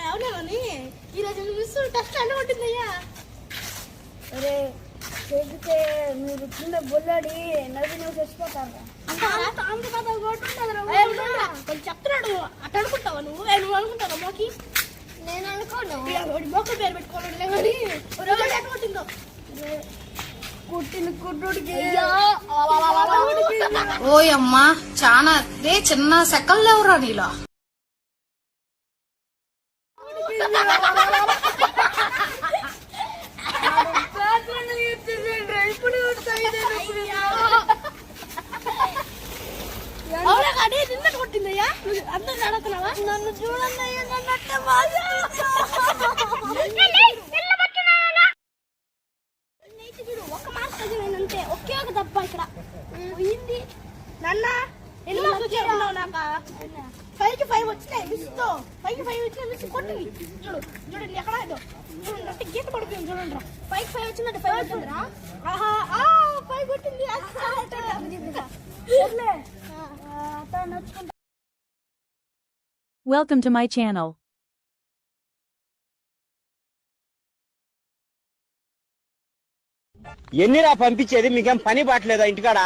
అవునా ఈరోజు miss test అన్న కొట్టిందయ్యా. అరే చేతితే మీరు కింద బొల్లాడి నవ్వి నువ్వు చచ్చిపోతారు. చెప్తున్నాడు అట్ట అనుకుంటావా నువ్వు? నువ్వు అనుకుంటావా మాకి? నేను అనుకోను. మొక్క పేరు పెట్టుకోవాలంటే కానీ ఎట్ట కొట్టిందో కుట్టిన కుట్టుడికి ఓయమ్మా చానా రే చిన్న సెకల్ లేవురా నీలో. అవునా కానీ నిన్న కొట్టిందయ్యా. అందరూ అడుగుతున్నావా? నన్ను చూడండి ఒక మార్క్ చదివానంటే ఒకే ఒక దెబ్బ ఇక్కడ పోయింది. నన్న ఎన్ని మార్క్స్ వచ్చావు? నాకు 5కి 5 వచ్చినాయి మిస్తో. 5కి 5 వచ్చినాయి మిస్ కొట్టింది. చూడండి ఎక్కడ చూడండి అంటే గీత పడిపోయింది చూడండి. 5కి 5 వచ్చిందంటే 5 వచ్చిందిరా. 5 కొట్టింది. Welcome to my channel. ఎన్నిరా పంపించేది? మీకేం పని బాట్లేదా ఇంటికాడ?